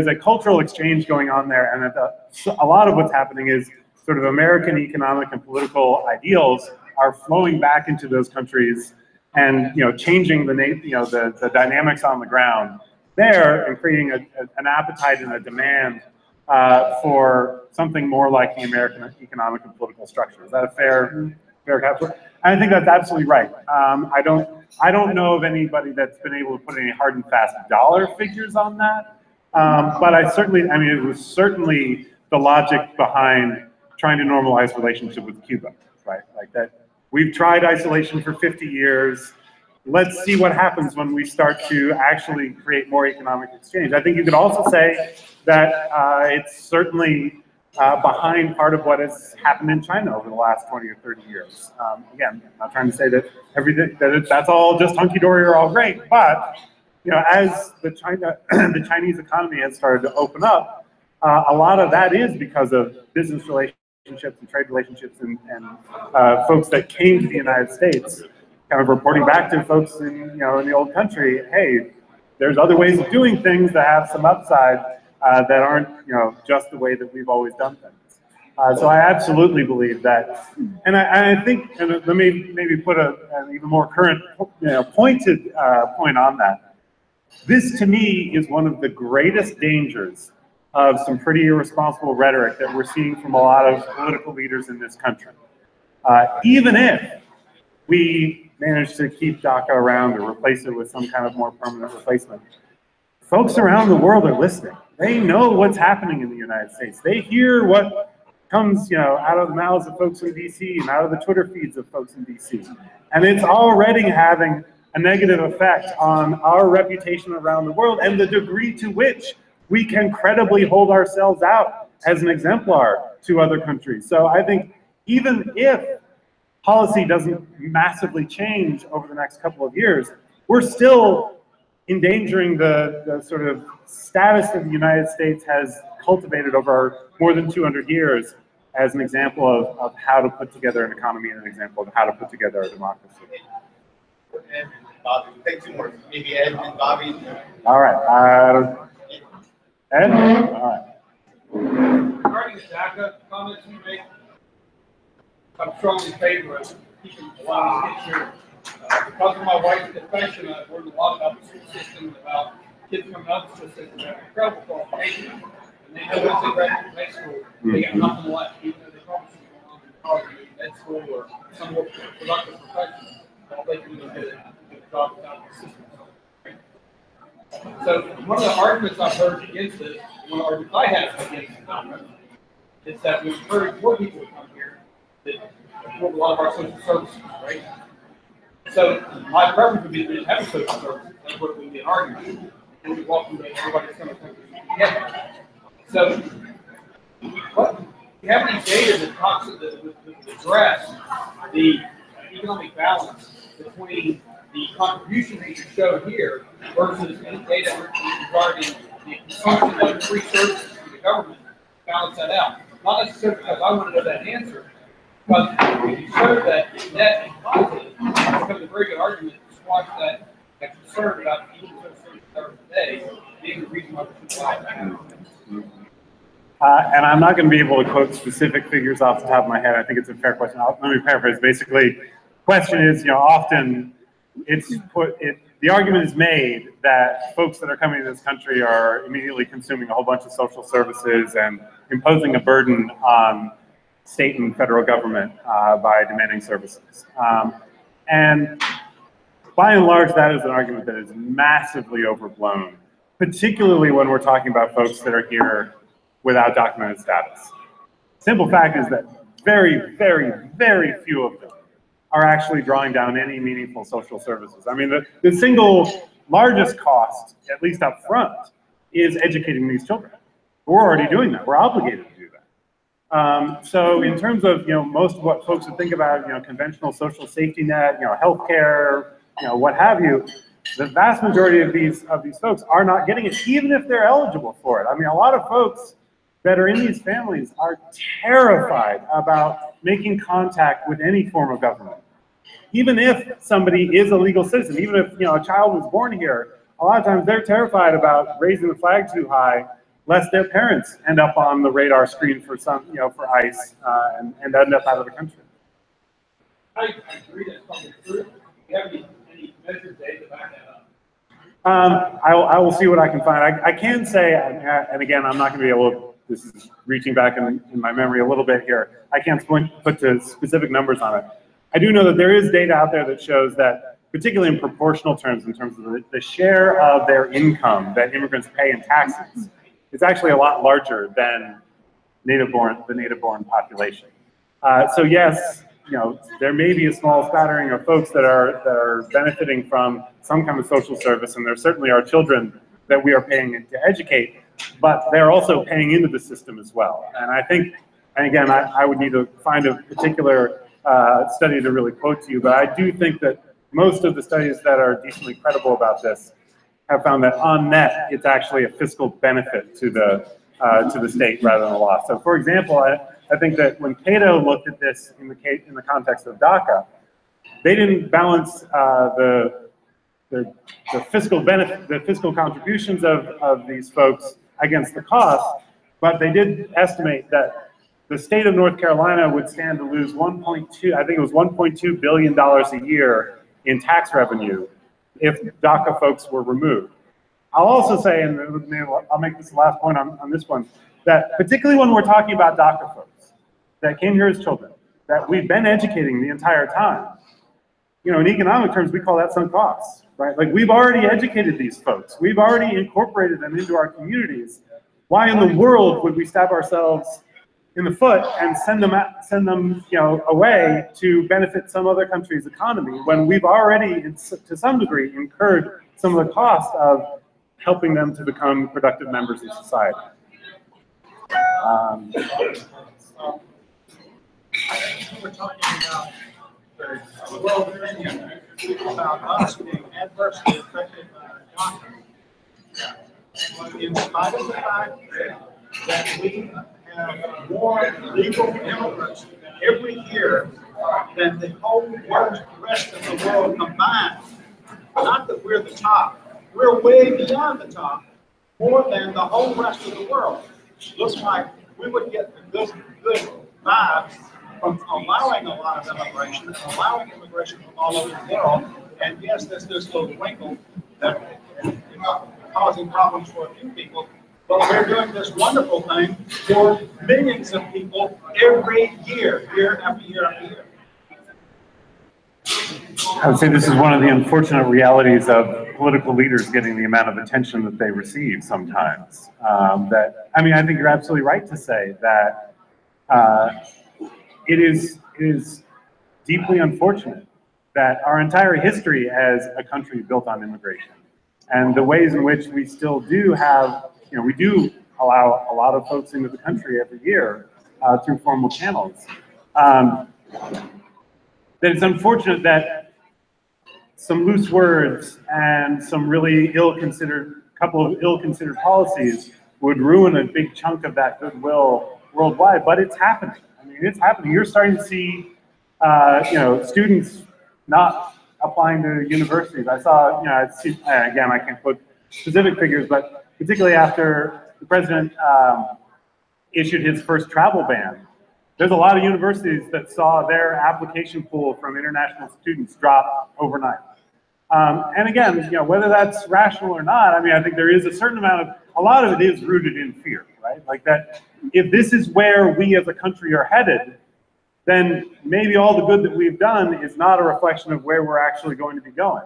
a cultural exchange going on there, and that a lot of what's happening is sort of American economic and political ideals are flowing back into those countries, and changing the dynamics on the ground there, and creating an appetite and a demand for something more like the American economic and political structure. Is that a fair capture? I think that's absolutely right. I don't know of anybody that's been able to put any hard and fast dollar figures on that, but it was certainly the logic behind trying to normalize relationship with Cuba, right? Like that, we've tried isolation for 50 years. Let's see what happens when we start to actually create more economic exchange. I think you could also say that it's certainly behind part of what has happened in China over the last 20 or 30 years. Again, I'm not trying to say that that's all just hunky-dory or all great, but as the Chinese economy has started to open up, a lot of that is because of business relationships and trade relationships and folks that came to the United States, kind of reporting back to folks in the old country, hey, there's other ways of doing things that have some upside that aren't just the way that we've always done things. So I absolutely believe that, and I think, and let me maybe put an even more current, pointed point on that. This to me is one of the greatest dangers of some pretty irresponsible rhetoric that we're seeing from a lot of political leaders in this country. Even if we manage to keep DACA around or replace it with some kind of more permanent replacement, folks around the world are listening. They know what's happening in the United States. They hear what comes, out of the mouths of folks in DC and out of the Twitter feeds of folks in DC. And it's already having a negative effect on our reputation around the world and the degree to which we can credibly hold ourselves out as an exemplar to other countries. So I think even if policy doesn't massively change over the next couple of years, we're still endangering the sort of status that the United States has cultivated over more than 200 years as an example of how to put together an economy and an example of how to put together a democracy. And Bobby, take two more. Maybe Ed and Bobby. All right. Ed? All right. Regarding the DACA comments you make, I'm strongly in favor of keeping allowing kids here. Because of my wife's profession, I've learned a lot about the school system and about kids coming out of the school system that have incredible qualifications. And they know once they graduate high school, they got nothing left, even though they probably should go on to college, med school, or some more productive profession. All they can do is get a job without the system. So one of the arguments I've heard against this, one of the arguments I have against it, is that we encourage more people to come here that perform a lot of our social services, right? So my preference would be to have a social service. That's what would be an argument. And we welcome everybody that's going to come together. So what, do you have any data that talks that address the economic balance between the contributions that you show here versus any data regarding the consumption of free services from the government balance that out? Not necessarily because I want to know that answer, but if you show that net and positive, it becomes a very good argument to squash that concern about even the services today being the reason why we should buy that. And I'm not going to be able to quote specific figures off the top of my head. I think it's a fair question. Let me paraphrase. Basically, the question is, often the argument is made that folks that are coming to this country are immediately consuming a whole bunch of social services and imposing a burden on state and federal government by demanding services. And by and large, that is an argument that is massively overblown, particularly when we're talking about folks that are here without documented status. Simple fact is that very, very, very few of them are actually drawing down any meaningful social services. I mean, the single largest cost, at least up front, is educating these children. We're already doing that. We're obligated to do that. So in terms of most of what folks would think about, conventional social safety net, healthcare, what have you, the vast majority of these folks are not getting it, even if they're eligible for it. I mean, a lot of folks that are in these families are terrified about making contact with any form of government. Even if somebody is a legal citizen, even if a child was born here, a lot of times they're terrified about raising the flag too high, lest their parents end up on the radar screen for some, for ICE and end up out of the country. I agree that's probably true. Do you have any measured data to back that up? I will see what I can find. I can say, and again, I'm not going to be able to, this is reaching back in my memory a little bit here. I can't put to specific numbers on it. I do know that there is data out there that shows that, particularly in proportional terms, in terms of the share of their income that immigrants pay in taxes, is actually a lot larger than the native-born population. So yes, there may be a small spattering of folks that are benefiting from some kind of social service, and there certainly are children that we are paying to educate, but they're also paying into the system as well. And I think, and again, I would need to find a particular study to really quote to you, but I do think that most of the studies that are decently credible about this have found that on net, it's actually a fiscal benefit to the state rather than a loss. So for example, I think that when Cato looked at this in the context of DACA, they didn't balance the fiscal benefit, the fiscal contributions of these folks against the cost, but they did estimate that the state of North Carolina would stand to lose $1.2 billion a year in tax revenue if DACA folks were removed. I'll also say, and I'll make this the last point on this one, that particularly when we're talking about DACA folks that came here as children, that we've been educating the entire time, in economic terms, we call that sunk costs, right? Like, we've already educated these folks. We've already incorporated them into our communities. Why in the world would we stab ourselves in the foot and send them away to benefit some other country's economy when we've already, to some degree, incurred some of the cost of helping them to become productive members of society. We're talking about the world opinion about us being adversely affected by DACA. In spite of the fact that we have more legal immigrants every year than the whole rest of the world combined. Not that we're the top, we're way beyond the top, more than the whole rest of the world. Looks like we would get the good vibes from allowing a lot of immigration, allowing immigration from all over the world. And yes, there's this little wrinkle that is causing problems for a few people, but we're doing this wonderful thing for millions of people every year, year after year after year. I would say this is one of the unfortunate realities of political leaders getting the amount of attention that they receive sometimes. I think you're absolutely right to say that it is deeply unfortunate that our entire history as a country built on immigration and the ways in which we still do have, we do allow a lot of folks into the country every year through formal channels. That it's unfortunate that some loose words and some really couple of ill-considered policies would ruin a big chunk of that goodwill worldwide, but it's happening. I mean, it's happening. You're starting to see, students not applying to universities. I saw, again, I can't quote specific figures, but particularly after the president issued his first travel ban, there's a lot of universities that saw their application pool from international students drop overnight. And again, whether that's rational or not, I think there is a certain amount of, a lot of it is rooted in fear, right? Like that, if this is where we as a country are headed, then maybe all the good that we've done is not a reflection of where we're actually going to be going.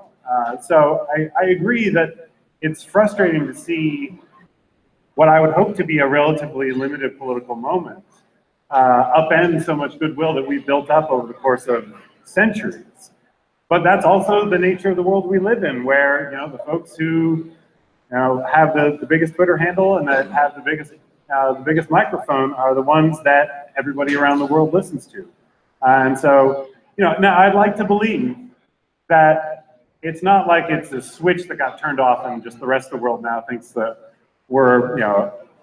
So I agree that it's frustrating to see what I would hope to be a relatively limited political moment upend so much goodwill that we've built up over the course of centuries. But that's also the nature of the world we live in, where the folks who have the biggest Twitter handle and that have the biggest microphone are the ones that everybody around the world listens to. And so, now I'd like to believe that it's not like it's a switch that got turned off and just the rest of the world now thinks that we're,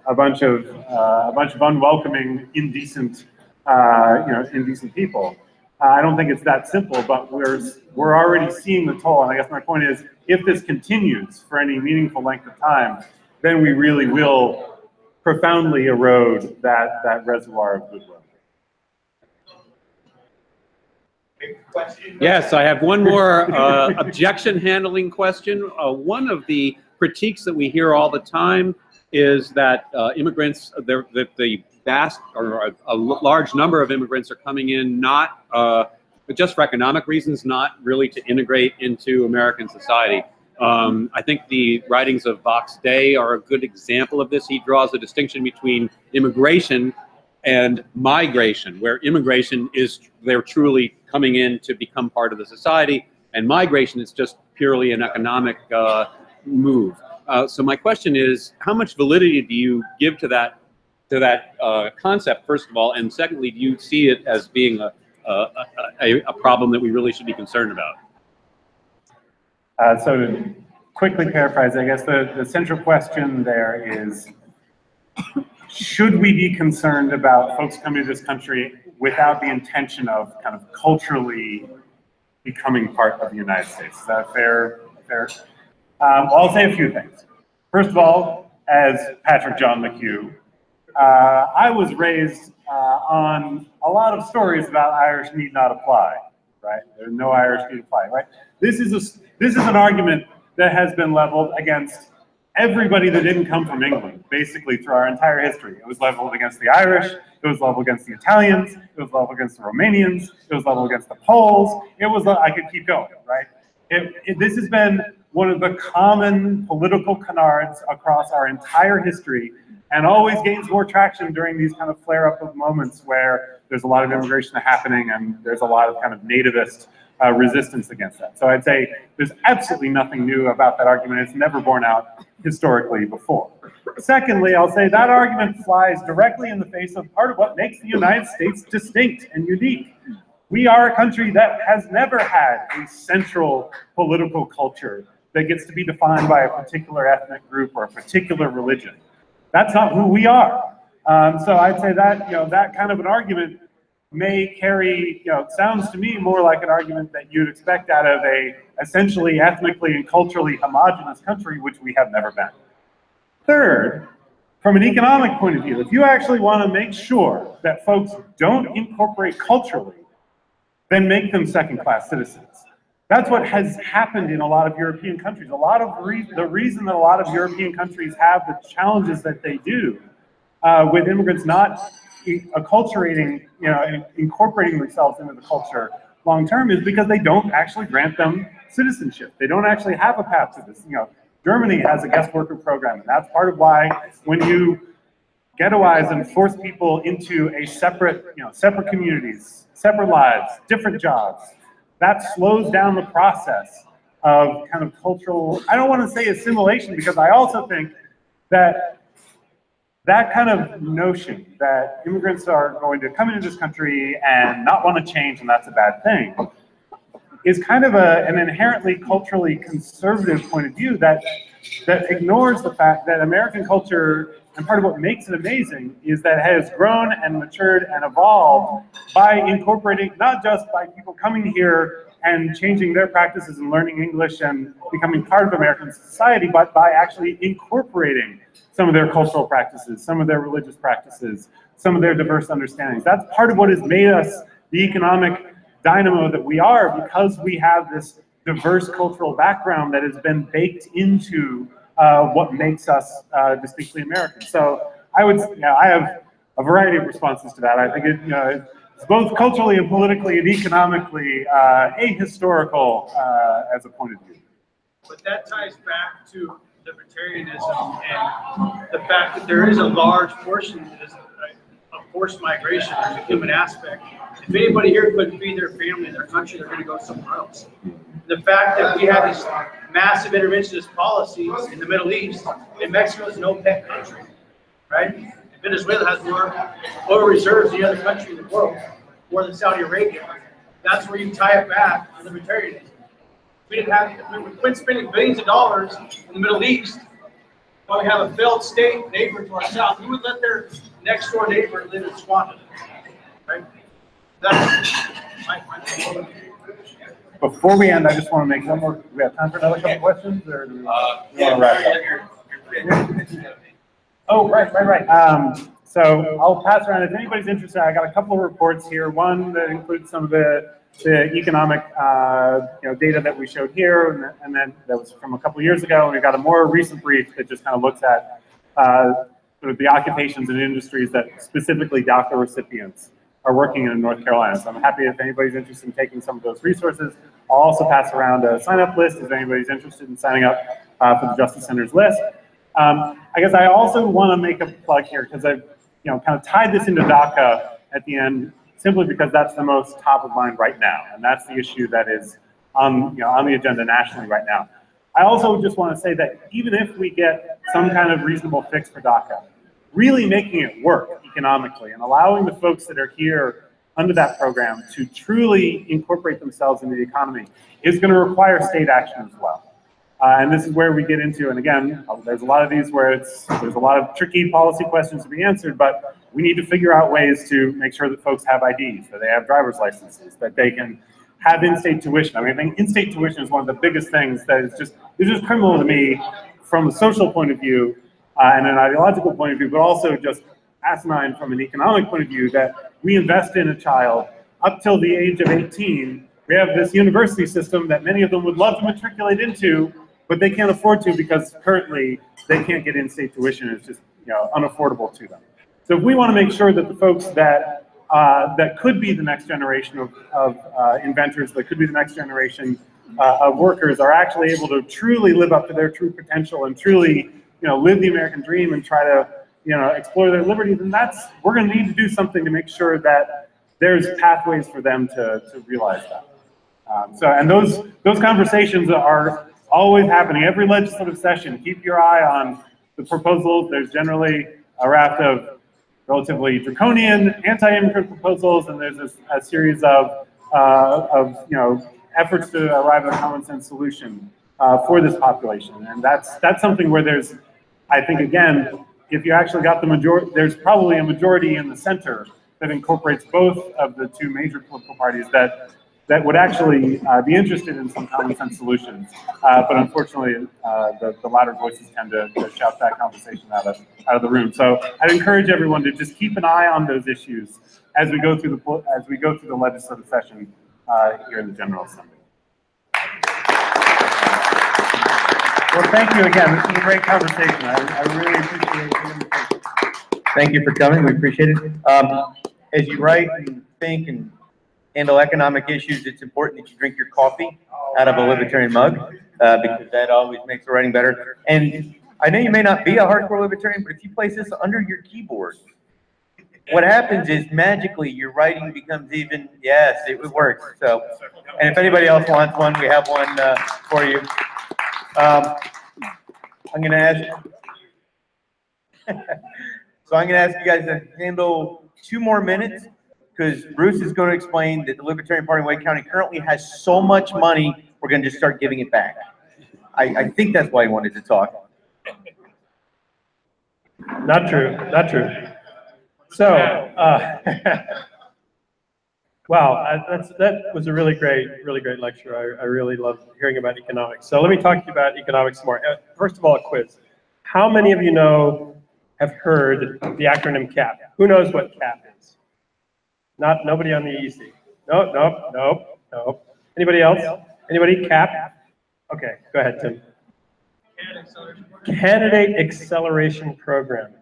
a bunch of unwelcoming, indecent, indecent people. I don't think it's that simple, but we're already seeing the toll. And I guess my point is, if this continues for any meaningful length of time, then we really will profoundly erode that reservoir of goodwill. Yes, I have one more objection handling question. One of the critiques that we hear all the time is that immigrants, the vast or a large number of immigrants are coming in not just for economic reasons, not really to integrate into American society. I think the writings of Box Day are a good example of this. He draws a distinction between immigration and migration, where immigration is they're truly coming in to become part of the society, and migration is just purely an economic move. So my question is, how much validity do you give to that concept, first of all, and secondly, do you see it as being a problem that we really should be concerned about? So to quickly paraphrase, I guess the central question there is, should we be concerned about folks coming to this country without the intention of kind of culturally becoming part of the United States? Is that fair? Well, I'll say a few things. First of all, as Patrick John McHugh, I was raised on a lot of stories about Irish need not apply, right? There's no Irish need apply, right? This is an argument that has been leveled against everybody that didn't come from England, basically through our entire history. It was leveled against the Irish, it was leveled against the Italians, it was leveled against the Romanians, it was leveled against the Poles, I could keep going, right? This has been one of the common political canards across our entire history, and always gains more traction during these kind of flare-up of moments where there's a lot of immigration happening and there's a lot of kind of nativist resistance against that. So I'd say there's absolutely nothing new about that argument. It's never borne out historically before. Secondly, I'll say that argument flies directly in the face of part of what makes the United States distinct and unique. We are a country that has never had a central political culture that gets to be defined by a particular ethnic group or a particular religion. That's not who we are. So I'd say that, that kind of an argument may carry, sounds to me more like an argument that you'd expect out of a essentially ethnically and culturally homogenous country, which we have never been. Third, from an economic point of view, if you actually want to make sure that folks don't incorporate culturally, then make them second-class citizens. That's what has happened in a lot of European countries. A lot of the reason that a lot of European countries have the challenges that they do with immigrants not acculturating, incorporating themselves into the culture long-term is because they don't actually grant them citizenship. They don't actually have a path to this. Germany has a guest worker program, and that's part of why when you ghettoize and force people into a separate, separate communities, separate lives, different jobs, that slows down the process of kind of cultural, I don't want to say assimilation, because I also think that that kind of notion that immigrants are going to come into this country and not want to change and that's a bad thing is kind of an inherently culturally conservative point of view that ignores the fact that American culture, and part of what makes it amazing, is that it has grown and matured and evolved by incorporating, not just by people coming here and changing their practices and learning English and becoming part of American society, but by actually incorporating some of their cultural practices, some of their religious practices, some of their diverse understandings. That's part of what has made us the economic dynamo that we are, because we have this diverse cultural background that has been baked into what makes us distinctly American. So I would, I have a variety of responses to that. I think it's both culturally and politically and economically ahistorical as a point of view. But that ties back to libertarianism and the fact that there is a large portion of forced migration. There's a human aspect. If anybody here couldn't feed their family in their country, they're going to go somewhere else. The fact that we have these massive interventionist policies in the Middle East, and Mexico is an OPEC country, right? And Venezuela has more oil reserves than any other country in the world, more than Saudi Arabia. That's where you tie it back to libertarianism. If we would quit spending billions of dollars in the Middle East, while we have a failed state neighbor to our south, we would let their next door neighbor live in squalor, right? That's my point. Before we end, I just want to make one more. Do we have time for another couple questions, or do we want to wrap up? Oh, right. So I'll pass around. If anybody's interested, I got a couple of reports here. One that includes some of the economic data that we showed here, and then that was from a couple of years ago. And we've got a more recent brief that just kind of looks at sort of the occupations and industries that specifically DACA recipients are working in North Carolina. So I'm happy if anybody's interested in taking some of those resources. I'll also pass around a sign-up list if anybody's interested in signing up for the Justice Center's list. I guess I also want to make a plug here because I've kind of tied this into DACA at the end simply because that's the most top of mind right now, and that's the issue that is on the agenda nationally right now. I also just want to say that even if we get some kind of reasonable fix for DACA, really making it work economically and allowing the folks that are here under that program to truly incorporate themselves into the economy is going to require state action as well. And this is where we get into, and again, there's a lot of these where there's a lot of tricky policy questions to be answered, but we need to figure out ways to make sure that folks have IDs, that they have driver's licenses, that they can have in-state tuition. I mean, I think in-state tuition is one of the biggest things that is just criminal to me from a social point of view and an ideological point of view, but also just asinine from an economic point of view, that we invest in a child up till the age of 18. We have this university system that many of them would love to matriculate into, but they can't afford to because currently they can't get in-state tuition. It's just unaffordable to them. So if we want to make sure that the folks that could be the next generation of inventors, that could be the next generation of workers, are actually able to truly live up to their true potential and truly live the American dream and try to explore their liberties, and we're going to need to do something to make sure that there's pathways for them to realize that. And those conversations are always happening. Every legislative session, keep your eye on the proposals. There's generally a raft of relatively draconian anti-immigrant proposals, and there's a series of efforts to arrive at a common sense solution for this population. And that's something where there's, I think, again, if you actually got the majority, there's probably a majority in the center that incorporates both of the two major political parties that would actually be interested in some common sense solutions. But unfortunately, the louder voices tend to shout that conversation out of the room. So I'd encourage everyone to just keep an eye on those issues as we go through the legislative session here in the General Assembly. Well, thank you again. This was a great conversation. I really appreciate the invitation. Thank you for coming. We appreciate it. As you write and think and handle economic issues, it's important that you drink your coffee out of a libertarian mug, because that always makes the writing better. And I know you may not be a hardcore libertarian, but if you place this under your keyboard, what happens is magically your writing becomes even, yes, it works. So, and if anybody else wants one, we have one for you. I'm going to ask, so I'm going to ask you guys to handle 2 more minutes, because Bruce is going to explain that the Libertarian Party in Wake County currently has so much money, we're going to just start giving it back. I think that's why he wanted to talk. Not true, not true. So, wow, that was a really great lecture. I really loved hearing about economics. So let me talk to you about economics more. First of all, a quiz. How many of you have heard the acronym CAP? Who knows what CAP is? Nobody on the EEC. Nope. Anybody else? Anybody? CAP? Okay, go ahead, Tim. Candidate Acceleration Program.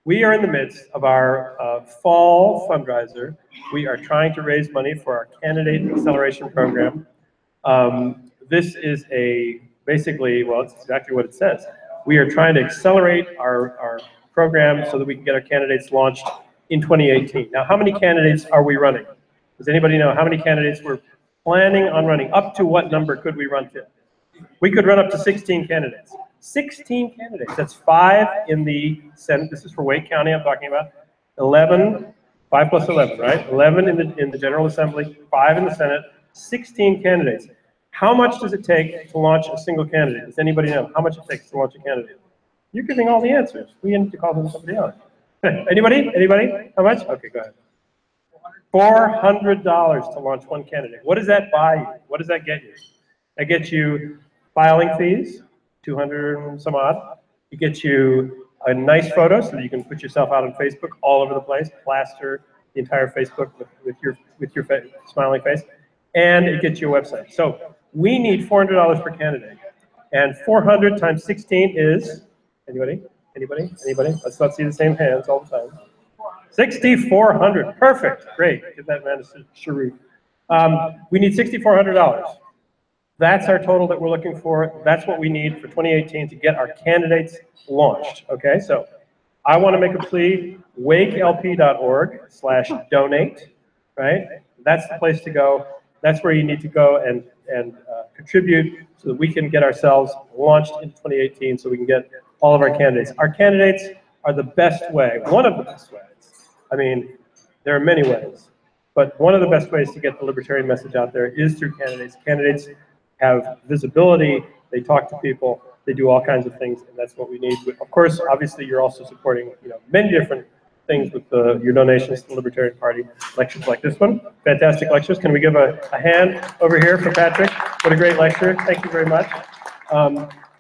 We are in the midst of our fall fundraiser. We are trying to raise money for our Candidate Acceleration Program. This is basically, well, it's exactly what it says. We are trying to accelerate our program so that we can get our candidates launched in 2018. Now, how many candidates are we running? Does anybody know how many candidates we're planning on running? Up to what number could we run to? We could run up to 16 candidates. 16 candidates. That's 5 in the Senate. This is for Wake County I'm talking about. 11, 5 plus 11, right? 11 in the General Assembly, 5 in the Senate, 16 candidates. How much does it take to launch a single candidate? Does anybody know how much it takes to launch a candidate? You're giving all the answers. We need to call them somebody else. Anybody? How much? Okay, go ahead. $400 to launch one candidate. What does that buy you? What does that get you? That gets you filing fees, 200 and some odd. It gets you a nice photo so that you can put yourself out on Facebook all over the place, plaster the entire Facebook with your smiling face, and it gets you a website. So we need $400 per candidate, and 400 times 16 is, anybody? Let's not see the same hands all the time. 6,400, perfect, great, get that man to Sharif. We need $6,400. That's our total that we're looking for. That's what we need for 2018 to get our candidates launched, okay? So I want to make a plea, wakelp.org/donate, right? That's the place to go. That's where you need to go and contribute so that we can get ourselves launched in 2018 so we can get all of our candidates. Our candidates are the best way, one of the best ways. I mean, there are many ways, but one of the best ways to get the libertarian message out there is through candidates. Candidates have visibility, they talk to people, they do all kinds of things, and that's what we need. Of course, obviously, you're also supporting many different things with your donations to the Libertarian Party. Lectures like this one, fantastic lectures. Can we give a hand over here for Patrick? What a great lecture, thank you very much.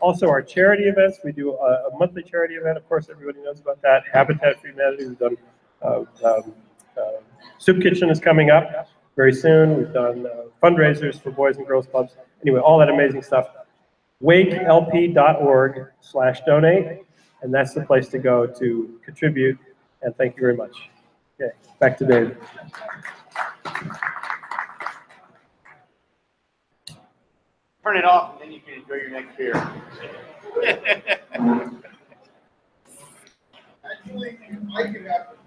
Also, our charity events, we do a monthly charity event, of course, everybody knows about that. Habitat for Humanity, we've done, Soup Kitchen is coming up very soon. We've done fundraisers for Boys and Girls Clubs. Anyway, all that amazing stuff. wakelp.org/donate, and that's the place to go to contribute, and thank you very much. Okay, back to David. Turn it off, and then you can enjoy your next beer. Usually, I can have